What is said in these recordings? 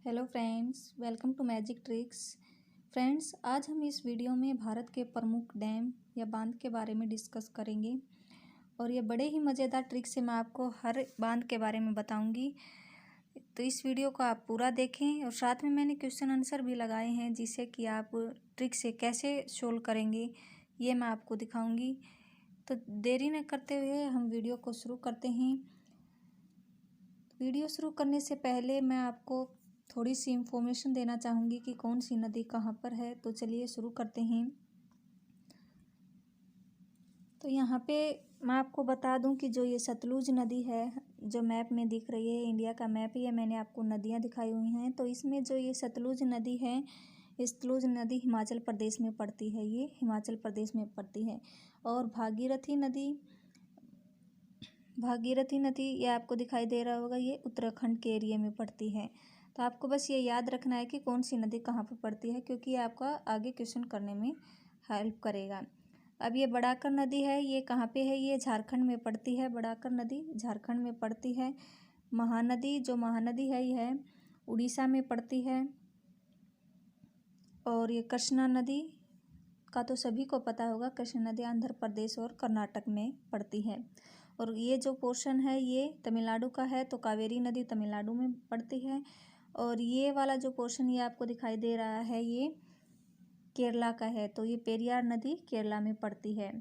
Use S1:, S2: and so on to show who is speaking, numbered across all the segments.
S1: Hello friends, welcome to magic tricks. Friends, आज हम इस वीडियो में भारत के प्रमुख डैम या बांध के बारे में डिस्कस करेंगे और ये बड़े ही मज़ेदार ट्रिक से मैं आपको हर बांध के बारे में बताऊंगी। तो इस वीडियो को आप पूरा देखें और साथ में मैंने क्वेश्चन आंसर भी लगाए हैं जिससे कि आप ट्रिक से कैसे सोल्व करेंगे ये मैं आपको दिखाऊंगी। तो देरी न करते हुए हम वीडियो को शुरू करते हैं। वीडियो शुरू करने से पहले मैं आपको थोड़ी सी इन्फॉर्मेशन देना चाहूँगी कि कौन सी नदी कहाँ पर है। तो चलिए शुरू करते हैं। तो यहाँ पे मैं आपको बता दूं कि जो ये सतलुज नदी है जो मैप में दिख रही है, इंडिया का मैप ही है, मैंने आपको नदियाँ दिखाई हुई हैं। तो इसमें जो ये सतलुज नदी है, ये सतलुज नदी हिमाचल प्रदेश में पड़ती है, ये हिमाचल प्रदेश में पड़ती है। और भागीरथी नदी ये आपको दिखाई दे रहा होगा, ये उत्तराखंड के एरिया में पड़ती है। तो आपको बस ये याद रखना है कि कौन सी नदी कहाँ पर पड़ती है, क्योंकि ये आपका आगे क्वेश्चन करने में हेल्प करेगा। अब ये बड़ाकर नदी है, ये कहाँ पे है? ये झारखंड में पड़ती है। बड़ाकर नदी झारखंड में पड़ती है। महानदी है यह उड़ीसा में पड़ती है। और ये कृष्णा नदी का तो सभी को पता होगा, कृष्णा नदी आंध्र प्रदेश और कर्नाटक में पड़ती है। और ये जो पोर्शन है ये तमिलनाडु का है, तो कावेरी नदी तमिलनाडु में पड़ती है। और ये वाला जो पोर्शन ये आपको दिखाई दे रहा है ये केरला का है, तो ये पेरियार नदी केरला में पड़ती है।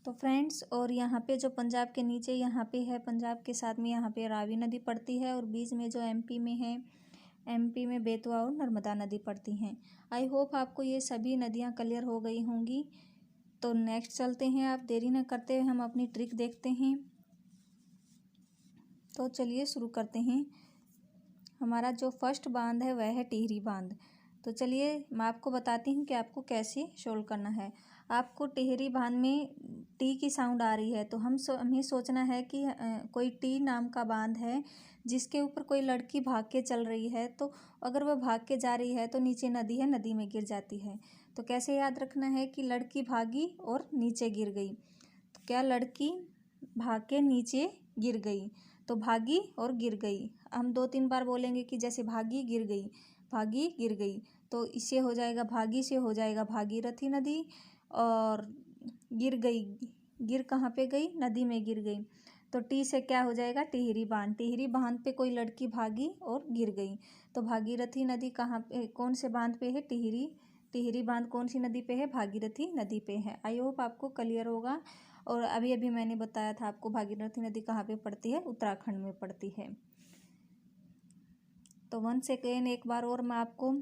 S1: तो फ्रेंड्स, और यहाँ पे जो पंजाब के नीचे यहाँ पे है, पंजाब के साथ में यहाँ पे रावी नदी पड़ती है। और बीच में जो एमपी में है, एमपी में बेतवा और नर्मदा नदी पड़ती हैं। आई होप आपको ये सभी नदियाँ क्लियर हो गई होंगी। तो नेक्स्ट चलते हैं, आप देरी न करते हुए हम अपनी ट्रिक देखते हैं। तो चलिए शुरू करते हैं। हमारा जो फर्स्ट बांध है वह है टिहरी बांध। तो चलिए मैं आपको बताती हूँ कि आपको कैसे सोल्व करना है। आपको टिहरी बांध में टी की साउंड आ रही है, तो हमें सोचना है कि कोई टी नाम का बांध है जिसके ऊपर कोई लड़की भाग के चल रही है। तो अगर वह भाग के जा रही है तो नीचे नदी है, नदी में गिर जाती है। तो कैसे याद रखना है कि लड़की भागी और नीचे गिर गई। तो क्या लड़की भाग के नीचे गिर गई, तो भागी और गिर गई। हम 2-3 बार बोलेंगे कि जैसे भागी गिर गई, भागी गिर गई। तो इससे हो जाएगा, भागी से हो जाएगा भागीरथी नदी। और गिर गई, गिर कहाँ पे गई? नदी में गिर गई। तो टी से क्या हो जाएगा? टिहरी बांध। टिहरी बांध पे कोई लड़की भागी और गिर गई। तो भागीरथी नदी कहाँ पे, कौन से बांध पे है? टिहरी बांध कौन सी नदी पे है? भागीरथी नदी पे है। आई होप आपको क्लियर होगा। और अभी अभी मैंने बताया था आपको भागीरथी नदी कहाँ पे पड़ती है? उत्तराखंड में पड़ती है। तो वन सेकेंड एक बार और मैं आपको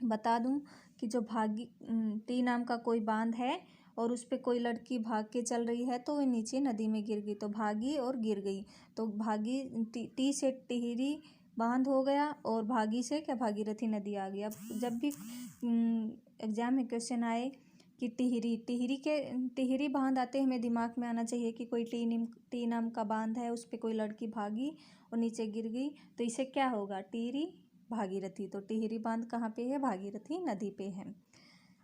S1: बता दूं कि जो टी नाम का कोई बांध है और उस पर कोई लड़की भाग के चल रही है तो वह नीचे नदी में गिर गई। तो भागी और गिर गई, तो भागी टी से टिहरी बांध हो गया और भागी से क्या? भागीरथी नदी आ गई। अब जब भी एग्जाम में क्वेश्चन आए कि टिहरी बांध आते हैं, हमें दिमाग में आना चाहिए कि कोई टी नाम का बांध है, उस पर कोई लड़की भागी और नीचे गिर गई। तो इसे क्या होगा? टिहरी भागीरथी। तो टिहरी बांध कहाँ पे है? भागीरथी नदी पे है।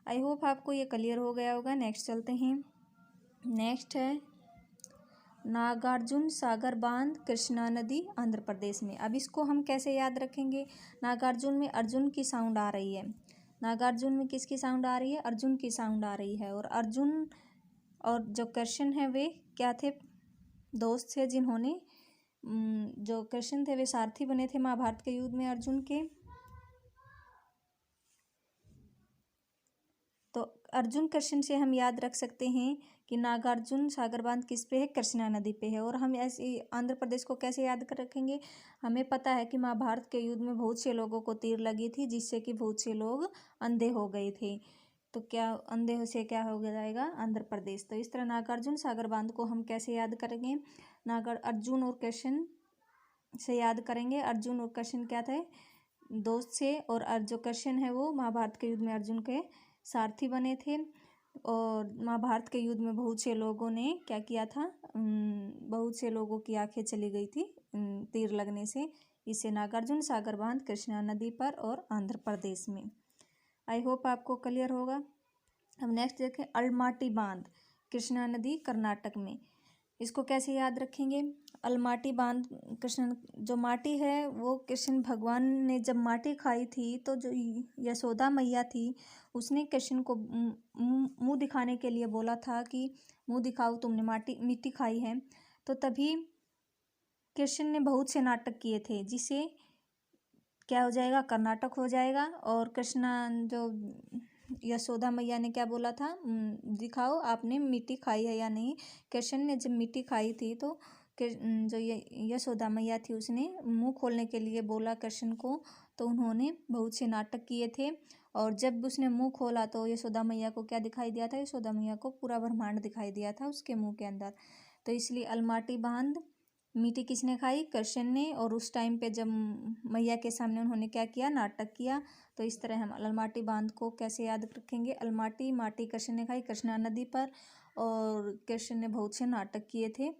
S1: आई होप आपको ये क्लियर हो गया होगा। नेक्स्ट चलते हैं। नेक्स्ट है नागार्जुन सागर बांध, कृष्णा नदी आंध्र प्रदेश में। अब इसको हम कैसे याद रखेंगे? नागार्जुन में अर्जुन की साउंड आ रही है। नागार्जुन में किसकी साउंड आ रही है? अर्जुन की साउंड आ रही है। और अर्जुन और जो कृष्ण है वे क्या थे? दोस्त थे, जिन्होंने जो कृष्ण थे वे सारथी बने थे महाभारत के युद्ध में अर्जुन के। तो अर्जुन कृष्ण से हम याद रख सकते हैं कि नागार्जुन सागर बांध किस पे है? कृष्णा नदी पे है। और हम ऐसे आंध्र प्रदेश को कैसे याद कर रखेंगे? हमें पता है कि महाभारत के युद्ध में बहुत से लोगों को तीर लगी थी जिससे कि बहुत से लोग अंधे हो गए थे। तो क्या अंधे से क्या हो जाएगा? आंध्र प्रदेश। तो इस तरह नागार्जुन सागर बांध को हम कैसे याद करेंगे? अर्जुन और कृष्ण से याद करेंगे। अर्जुन और कृष्ण क्या थे? दोस्त से। और जो कृष्ण है वो महाभारत के युद्ध में अर्जुन के सारथी बने थे। और महाभारत के युद्ध में बहुत से लोगों ने क्या किया था? बहुत से लोगों की आंखें चली गई थी तीर लगने से। इसे नागार्जुन सागर बांध कृष्णा नदी पर और आंध्र प्रदेश में। आई होप आपको क्लियर होगा। अब नेक्स्ट देखें, अलमाटी बांध, कृष्णा नदी कर्नाटक में। इसको कैसे याद रखेंगे? अलमाटी बांध, कृष्ण जो माटी है वो कृष्ण भगवान ने जब माटी खाई थी तो जो यशोदा मैया थी उसने कृष्ण को मुंह दिखाने के लिए बोला था कि मुंह दिखाओ, तुमने मिट्टी खाई है। तो तभी कृष्ण ने बहुत से नाटक किए थे, जिसे क्या हो जाएगा? कर्नाटक हो जाएगा। और कृष्णा जो यशोदा मैया ने क्या बोला था? दिखाओ आपने मिट्टी खाई है या नहीं। कृष्ण ने जब मिट्टी खाई थी तो जो यशोदा मैया थी उसने मुंह खोलने के लिए बोला कृष्ण को, तो उन्होंने बहुत से नाटक किए थे। और जब उसने मुंह खोला तो यशोदा मैया को क्या दिखाई दिया था? यशोदा मैया को पूरा ब्रह्मांड दिखाई दिया था उसके मुंह के अंदर। तो इसलिए अलमाटी बांध मिट्टी किसने खाई? कृष्ण ने। और उस टाइम पे जब मैया के सामने उन्होंने क्या किया? नाटक किया। तो इस तरह हम अलमाटी बांध को कैसे याद रखेंगे? अलमाटी माटी कृष्ण ने खाई कृष्णा नदी पर, और कृष्ण ने बहुत से नाटक किए थे,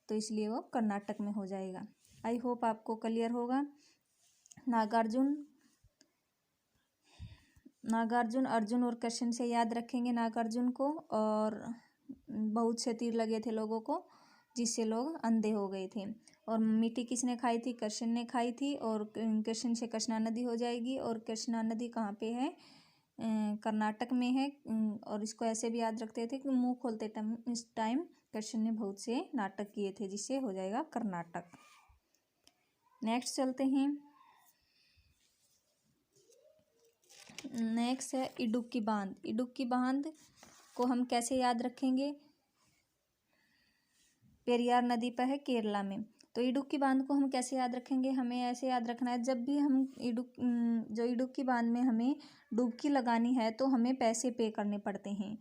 S1: तो इसलिए वो कर्नाटक में हो जाएगा। आई होप आपको क्लियर होगा। नागार्जुन अर्जुन और कृष्ण से याद रखेंगे नागार्जुन को। और बहुत से तीर लगे थे लोगों को, जिससे लोग अंधे हो गए थे। और मिट्टी किसने खाई थी? कृष्ण ने खाई थी। और कृष्ण से कृष्णा नदी हो जाएगी। और कृष्णा नदी कहाँ पे है? कर्नाटक में है। और इसको ऐसे भी याद रखते थे कि मुंह खोलते टाइम इस टाइम कृष्ण ने बहुत से नाटक किए थे, जिससे हो जाएगा कर्नाटक। नेक्स्ट चलते हैं। नेक्स्ट है इडुक्की बांध। इडुक्की बांध को हम कैसे याद रखेंगे? पेरियार नदी पर है केरला में। तो इडुक्की बांध को हम कैसे याद रखेंगे? हमें ऐसे याद रखना है, जब भी हम इडुक्की बांध में हमें डुबकी लगानी है तो हमें पैसे पे करने पड़ते हैं।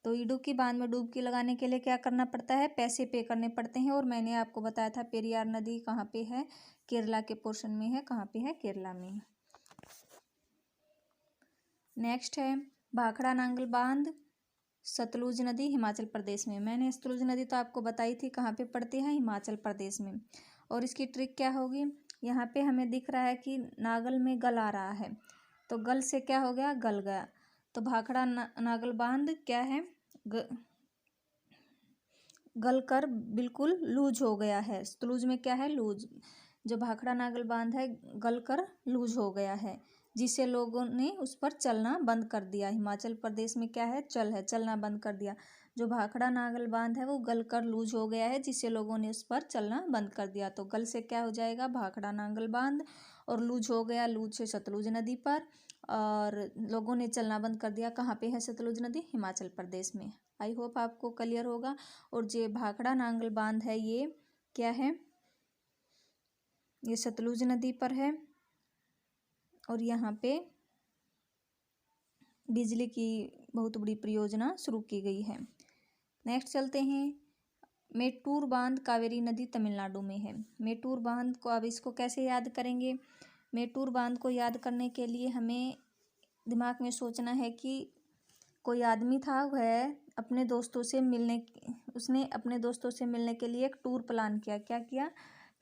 S1: तो इडुक्की बांध में डुबकी लगाने के लिए क्या करना पड़ता है? पैसे पे करने पड़ते हैं। और मैंने आपको बताया था पेरियार नदी कहाँ पे है? केरला के पोर्शन में है। कहाँ पे है? केरला में। नेक्स्ट है भाखड़ा नांगल बांध, सतलुज नदी हिमाचल प्रदेश में। मैंने सतलुज नदी तो आपको बताई थी कहाँ पे पड़ती है? हिमाचल प्रदेश में। और इसकी ट्रिक क्या होगी? यहाँ पे हमें दिख रहा है कि नागल में गल आ रहा है, तो गल से क्या हो गया? गल गया। तो भाखड़ा नागल बांध क्या है? गल कर बिल्कुल लूज हो गया है। सतलुज में क्या है? लूज। जो भाखड़ा नागल बांध है गल कर लूज हो गया है, जिससे लोगों ने उस पर चलना बंद कर दिया। हिमाचल प्रदेश में क्या है? चलना बंद कर दिया। जो भाखड़ा नागल बांध है वो गल कर लूज हो गया है, जिससे लोगों ने उस पर चलना बंद कर दिया। तो गल से क्या हो जाएगा? भाखड़ा नागल बांध। और लूज हो गया, लूज से सतलुज नदी पर। और लोगों ने चलना बंद कर दिया। कहाँ पे है सतलुज नदी? हिमाचल प्रदेश में। आई होप आपको क्लियर होगा। और जो भाखड़ा नांगल बांध है ये क्या है? ये सतलुज नदी पर है। और यहाँ पे बिजली की बहुत बड़ी परियोजना शुरू की गई है। नेक्स्ट चलते हैं। मेट्टूर बांध कावेरी नदी तमिलनाडु में है। मेट्टूर बांध को अब इसको कैसे याद करेंगे? मेट्टूर बांध को याद करने के लिए हमें दिमाग में सोचना है कि कोई आदमी था, वह अपने दोस्तों से मिलने उसने अपने दोस्तों से मिलने के लिए एक टूर प्लान किया। क्या किया?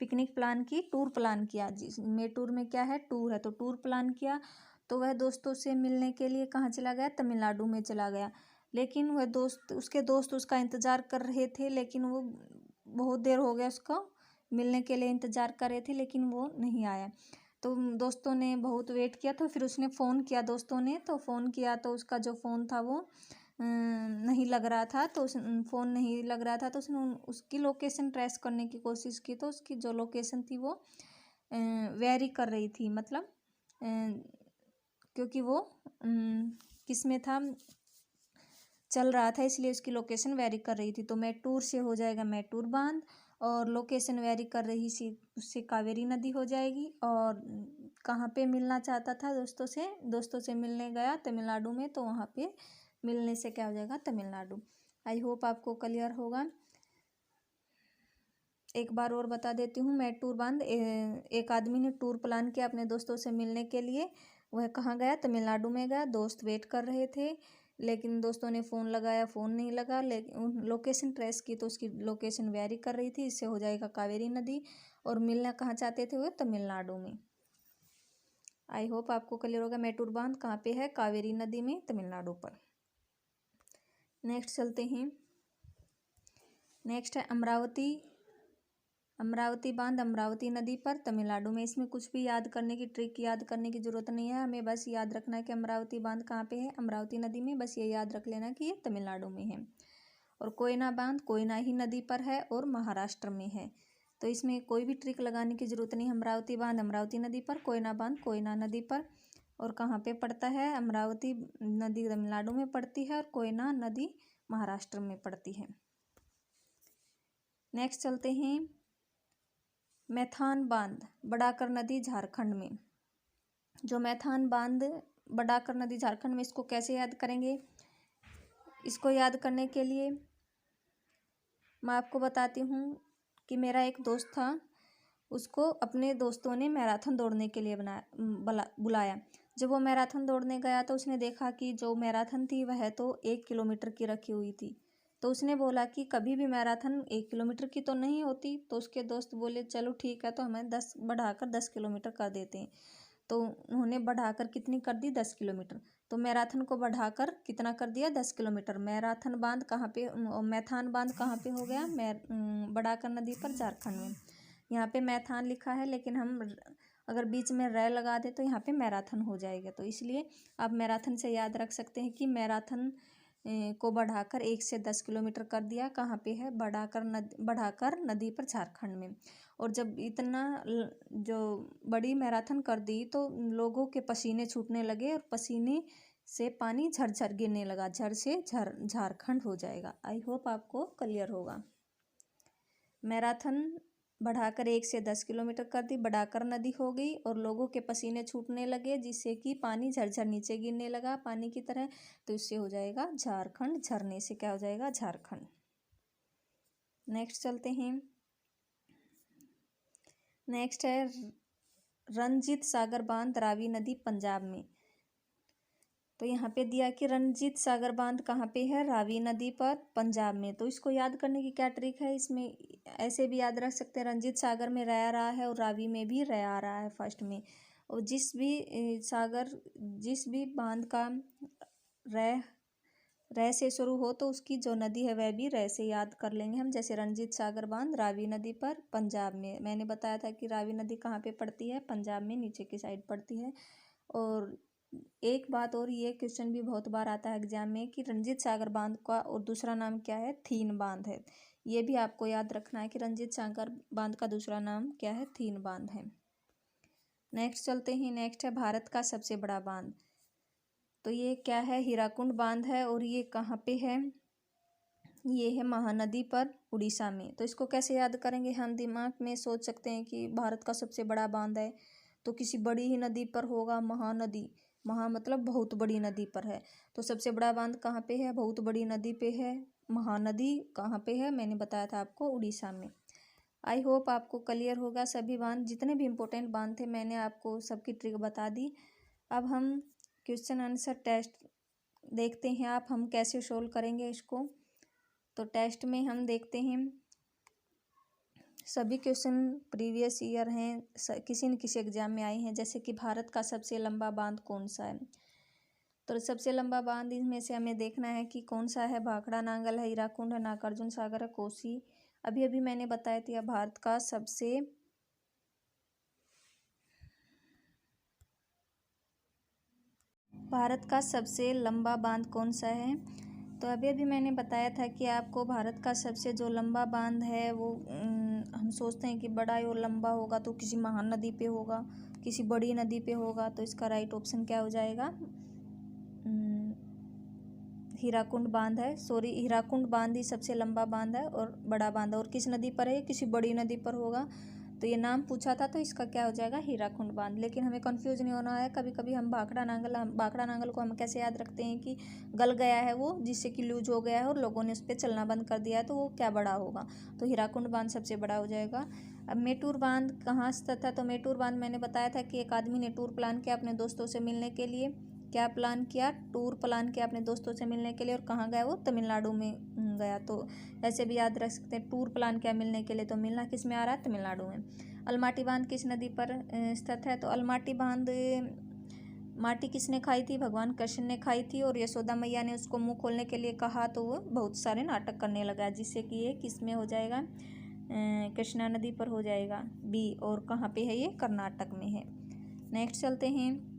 S1: पिकनिक प्लान की, टूर प्लान किया। जिसमें टूर में क्या है? टूर है, तो टूर प्लान किया। तो वह दोस्तों से मिलने के लिए कहाँ चला गया? तमिलनाडु में चला गया। लेकिन वह उसके दोस्त उसका इंतज़ार कर रहे थे, लेकिन वो बहुत देर हो गया उसको मिलने के लिए इंतज़ार कर रहे थे, लेकिन वो नहीं आया। तो दोस्तों ने बहुत वेट किया, तो फिर उसने फ़ोन किया। दोस्तों ने तो फ़ोन किया, तो उसका जो फ़ोन था वो नहीं लग रहा था। तो फ़ोन नहीं लग रहा था, तो उसने उसकी लोकेशन ट्रेस करने की कोशिश की। तो उसकी जो लोकेशन थी वो वेरी कर रही थी, मतलब क्योंकि वो किस में था? चल रहा था, इसलिए उसकी लोकेशन वेरी कर रही थी। तो मेट्टूर से हो जाएगा मेट्टूर बांध। और लोकेशन वेरी कर रही सी उससे कावेरी नदी हो जाएगी। और कहाँ पे मिलना चाहता था? दोस्तों से मिलने गया तमिलनाडु में, तो वहाँ पे मिलने से क्या हो जाएगा? तमिलनाडु। आई होप आपको क्लियर होगा। एक बार और बता देती हूँ। मेट्टूर बांध, एक आदमी ने टूर प्लान किया अपने दोस्तों से मिलने के लिए। वह कहाँ गया? तमिलनाडु में गया। दोस्त वेट कर रहे थे, लेकिन दोस्तों ने फ़ोन लगाया, फ़ोन नहीं लगा। लेकिन लोकेशन ट्रेस की, तो उसकी लोकेशन वेरी कर रही थी। इससे हो जाएगा कावेरी नदी। और मिलना कहाँ चाहते थे वो? तमिलनाडु में। आई होप आपको क्लियर होगा। मेट्टूर बांध कहाँ पे है? कावेरी नदी में, तमिलनाडु पर। नेक्स्ट चलते हैं। नेक्स्ट है अमरावती बांध अमरावती नदी पर तमिलनाडु में। इसमें कुछ भी याद करने की ट्रिक याद करने की ज़रूरत नहीं है, हमें बस याद रखना है कि अमरावती बांध कहाँ पे है, अमरावती नदी में। बस ये याद रख लेना कि ये तमिलनाडु में है। और कोयना बांध कोयना ही नदी पर है और महाराष्ट्र में है। तो इसमें कोई भी ट्रिक लगाने की ज़रूरत नहीं। अमरावती बांध अमरावती नदी पर, कोयना बांध कोयना नदी पर। और कहाँ पे पड़ता है, अमरावती नदी तमिलनाडु में पड़ती है और कोयना नदी महाराष्ट्र में पड़ती है। नेक्स्ट चलते हैं, मैथान बांध बड़ाकर नदी झारखंड में। जो मैथान बांध बड़ाकर नदी झारखंड में, इसको कैसे याद करेंगे? इसको याद करने के लिए मैं आपको बताती हूँ कि मेरा एक दोस्त था, उसको अपने दोस्तों ने मैराथन दौड़ने के लिए बुलाया। जब वो मैराथन दौड़ने गया तो उसने देखा कि जो मैराथन थी वह तो 1 किलोमीटर की रखी हुई थी। तो उसने बोला कि कभी भी मैराथन 1 किलोमीटर की तो नहीं होती। तो उसके दोस्त बोले चलो ठीक है, तो हमें 10 बढ़ाकर 10 किलोमीटर कर देते हैं। तो उन्होंने बढ़ाकर कितनी कर दी, 10 किलोमीटर। तो मैराथन को बढ़ाकर कितना कर दिया, 10 किलोमीटर। मैराथन बांध कहाँ पे, मैथान बांध कहाँ पे हो गया, बड़ाकर नदी पर झारखंड में। यहाँ पे मैथान लिखा है, लेकिन हम अगर बीच में रै लगा दे तो यहाँ पे मैराथन हो जाएगा। तो इसलिए आप मैराथन से याद रख सकते हैं कि मैराथन को बढ़ाकर 1 से 10 किलोमीटर कर दिया। कहाँ पे है, बढ़ाकर नदी पर झारखंड में। और जब इतना जो बड़ी मैराथन कर दी तो लोगों के पसीने छूटने लगे और पसीने से पानी झरझर गिरने लगा। झर से झारखंड हो जाएगा। आई होप आपको क्लियर होगा। मैराथन बढ़ाकर 1 से 10 किलोमीटर कर दी, बढ़ाकर नदी हो गई और लोगों के पसीने छूटने लगे, जिससे कि पानी झरझर नीचे गिरने लगा पानी की तरह। तो इससे हो जाएगा झारखंड। झरने से क्या हो जाएगा, झारखंड। नेक्स्ट चलते हैं, नेक्स्ट है रणजीत सागर बांध रावी नदी पंजाब में। तो यहाँ पे दिया कि रणजीत सागर बांध कहाँ पे है, रावी नदी पर पंजाब में। तो इसको याद करने की क्या ट्रिक है, इसमें ऐसे भी याद रख सकते हैं, रणजीत सागर में रै आ रहा है और रावी में भी रै आ रहा है फर्स्ट में। और जिस भी बांध का रै से शुरू हो तो उसकी जो नदी है वह भी रै से याद कर लेंगे हम। जैसे रणजीत सागर बांध रावी नदी पर पंजाब में। मैंने बताया था कि रावी नदी कहाँ पे पड़ती है, पंजाब में नीचे की साइड पड़ती है। और एक बात और, ये क्वेश्चन भी बहुत बार आता है एग्जाम में कि रणजीत सागर बांध का और दूसरा नाम क्या है, थीन बांध है। ये भी आपको याद रखना है कि रणजीत सागर बांध का दूसरा नाम क्या है, थीन बांध है। नेक्स्ट चलते हैं, नेक्स्ट है भारत का सबसे बड़ा बांध। तो ये क्या है, हीराकुंड बांध है। और ये कहाँ पे है, ये है महानदी पर उड़ीसा में। तो इसको कैसे याद करेंगे, हम दिमाग में सोच सकते हैं कि भारत का सबसे बड़ा बांध है तो किसी बड़ी ही नदी पर होगा, महानदी। महा मतलब बहुत बड़ी नदी पर है। तो सबसे बड़ा बांध कहाँ पे है, बहुत बड़ी नदी पे है। महानदी कहाँ पे है, मैंने बताया था आपको, उड़ीसा में। आई होप आपको क्लियर होगा सभी बांध, जितने भी इम्पोर्टेंट बांध थे मैंने आपको सबकी ट्रिक बता दी। अब हम क्वेश्चन आंसर टेस्ट देखते हैं, आप हम कैसे सोल्व करेंगे इसको। तो टेस्ट में हम देखते हैं, सभी क्वेश्चन प्रीवियस ईयर हैं, किसी न किसी एग्जाम में आए हैं। जैसे कि भारत का सबसे लंबा बांध कौन सा है, तो सबसे लंबा बांध इनमें से हमें देखना है कि कौन सा है। भाखड़ा नांगल है, हीराकुंड है, नागार्जुन सागर है, कोसी। अभी अभी मैंने बताया था भारत का सबसे लंबा बांध कौन सा है। तो अभी अभी मैंने बताया था कि आपको भारत का सबसे जो लंबा बांध है वो हम सोचते हैं कि बड़ा और लंबा होगा तो किसी महान नदी पे होगा, किसी बड़ी नदी पे होगा। तो इसका राइट ऑप्शन क्या हो जाएगा, हीराकुंड बांध है। सॉरी, हीराकुंड बांध ही सबसे लंबा बांध है और बड़ा बांध है। और किस नदी पर है, किसी बड़ी नदी पर होगा। तो ये नाम पूछा था तो इसका क्या हो जाएगा, हीराकुंड बांध। लेकिन हमें कंफ्यूज नहीं होना है। कभी कभी हम भाखड़ा नांगल को हम कैसे याद रखते हैं कि गल गया है वो, जिससे कि लूज हो गया है और लोगों ने उस पर चलना बंद कर दिया है, तो वो क्या बड़ा होगा। तो हीराकुंड बांध सबसे बड़ा हो जाएगा। अब मेटूर बांध कहाँ स्थित है, तो मेटूर बांध मैंने बताया था कि एक आदमी ने टूर प्लान किया अपने दोस्तों से मिलने के लिए। क्या प्लान किया, टूर प्लान किया अपने दोस्तों से मिलने के लिए। और कहाँ गया वो, तमिलनाडु में गया। तो ऐसे भी याद रख सकते हैं, टूर प्लान किया मिलने के लिए, तो मिलना किस में आ रहा है, तमिलनाडु में। अलमाटी बांध किस नदी पर स्थित है, तो अलमाटी बांध माटी किसने खाई थी? भगवान कृष्ण ने खाई थी और यशोदा मैया ने उसको मुंह खोलने के लिए कहा तो वो बहुत सारे नाटक करने लगा, जिससे कि ये किस में हो जाएगा? कृष्णा नदी पर हो जाएगा बी। और कहाँ पे है? ये कर्नाटक में है। नेक्स्ट चलते हैं।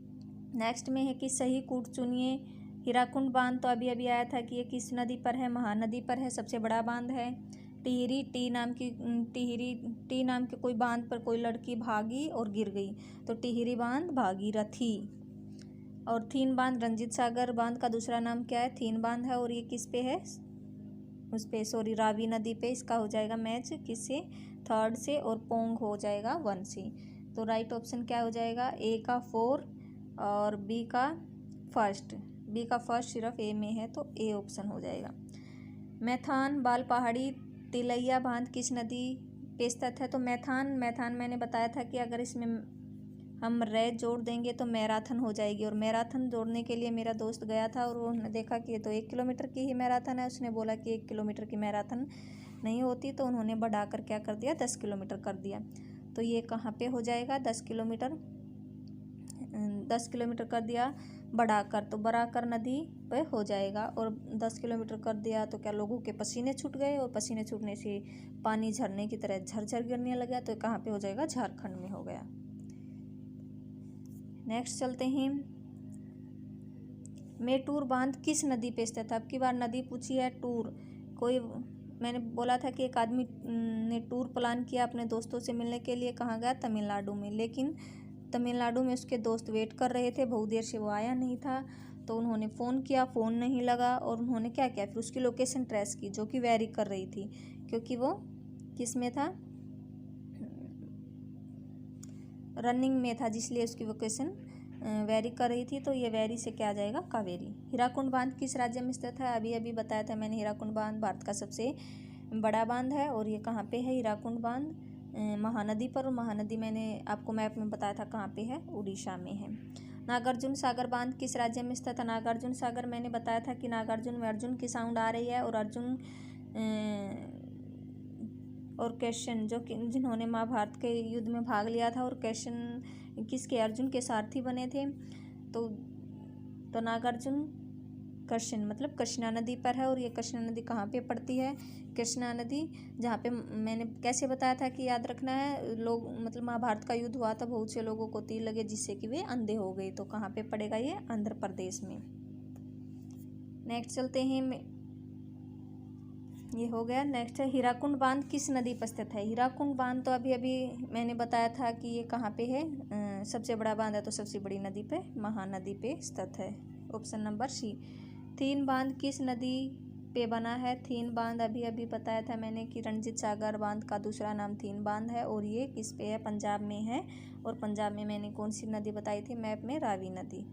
S1: नेक्स्ट में है कि सही कूट चुनिए। हीराकुंड बांध तो अभी अभी आया था कि ये किस नदी पर है? महानदी पर है, सबसे बड़ा बांध है। टिहरी टी नाम के कोई बांध पर कोई लड़की भागी और गिर गई, तो टिहरी बांध भागीरथी। और थीन बांध, रंजीत सागर बांध का दूसरा नाम क्या है? थीन बांध है, और ये किस पे है? उस पे सॉरी रावी नदी पे। इसका हो जाएगा मैच किससे? थर्ड से, और पोंग हो जाएगा 1 से। तो राइट ऑप्शन क्या हो जाएगा? ए का 4 और बी का फर्स्ट। बी का फर्स्ट सिर्फ ए में है, तो ए ऑप्शन हो जाएगा। मैथान बाल पहाड़ी तिलैया बांध किस नदी पे स्थित है? तो मैथान मैंने बताया था कि अगर इसमें हम रे जोड़ देंगे तो मैराथन हो जाएगी, और मैराथन जोड़ने के लिए मेरा दोस्त गया था और उन्होंने देखा कि ये तो 1 किलोमीटर की ही मैराथन है। उसने बोला कि 1 किलोमीटर की मैराथन नहीं होती, तो उन्होंने बढ़ाकर क्या कर दिया? 10 किलोमीटर कर दिया। तो ये कहाँ पे हो जाएगा? 10 किलोमीटर कर दिया बढ़ाकर, तो बराकर नदी पे हो जाएगा। और 10 किलोमीटर कर दिया तो क्या लोगों के पसीने छूट गए, और पसीने छूटने से पानी झरने की तरह झरझर गिरने लगा, तो कहाँ पे हो जाएगा? झारखंड में हो गया। नेक्स्ट चलते हैं। मेटूर बांध किस नदी पे स्थित है? अब की बार नदी पूछी है टूर। कोई मैंने बोला था कि एक आदमी ने टूर प्लान किया अपने दोस्तों से मिलने के लिए, कहाँ गया? तमिलनाडु में। लेकिन तमिलनाडु में उसके दोस्त वेट कर रहे थे, बहुत देर से वो आया नहीं था, तो उन्होंने फ़ोन किया, फ़ोन नहीं लगा, और उन्होंने क्या किया? फिर उसकी लोकेशन ट्रेस की, जो कि वेरी कर रही थी, क्योंकि वो किस में था? रनिंग में था, जिसलिए उसकी लोकेशन वेरी कर रही थी। तो ये वेरी से क्या आ जाएगा? कावेरी। हीराकुंड बांध किस राज्य में स्थित है? अभी अभी बताया था मैंने, हीराकुंड बांध भारत का सबसे बड़ा बांध है। और ये कहाँ पे है? हीराकुंड बांध महानदी पर, और महानदी मैंने आपको मैप में बताया था कहाँ पे है? उड़ीसा में है। नागार्जुन सागर बांध किस राज्य में स्थित है? नागार्जुन सागर मैंने बताया था कि नागार्जुन में अर्जुन की साउंड आ रही है, और अर्जुन और कृष्ण जिन्होंने महाभारत के युद्ध में भाग लिया था, और कृष्ण किसके? अर्जुन के सारथी बने थे। तो नागार्जुन कृष्ण मतलब कृष्णा नदी पर है। और ये कृष्णा नदी कहाँ पे पड़ती है? कृष्णा नदी जहाँ पे मैंने कैसे बताया था कि याद रखना है, लोग मतलब महाभारत का युद्ध हुआ था, बहुत से लोगों को तीर लगे जिससे कि वे अंधे हो गए, तो कहाँ पे पड़ेगा? ये आंध्र प्रदेश में। नेक्स्ट चलते हैं। ये हो गया। नेक्स्ट है हीराकुंड बांध किस नदी पर स्थित है? हीराकुंड बांध तो अभी अभी मैंने बताया था कि ये कहाँ पे है? सबसे बड़ा बांध है, तो सबसे बड़ी नदी पे महानदी पे स्थित है। Option number C. थीन बांध किस नदी पे बना है? थीन बांध अभी अभी बताया था मैंने कि रंजीत सागर बांध का दूसरा नाम थीन बांध है, और ये किस पे है? पंजाब में है। और पंजाब में मैंने कौन सी नदी बताई थी मैप में? रावी नदी।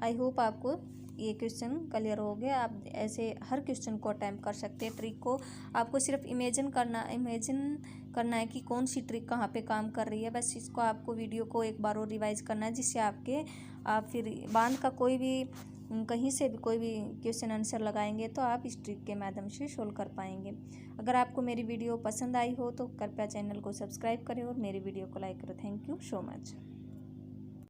S1: आई होप आपको ये क्वेश्चन क्लियर हो गया। आप ऐसे हर क्वेश्चन को अटैम्प्ट कर सकते हैं। ट्रिक को आपको सिर्फ इमेजिन करना है कि कौन सी ट्रिक कहाँ पे काम कर रही है, बस इसको आपको वीडियो को एक बार और रिवाइज करना है, जिससे आप फिर बांध का कोई भी कहीं से भी कोई भी क्वेश्चन आंसर लगाएंगे तो आप इस ट्रिक के माध्यम से सोल्व कर पाएंगे। अगर आपको मेरी वीडियो पसंद आई हो तो कृपया चैनल को सब्सक्राइब करें और मेरी वीडियो को लाइक करें। Thank you so much.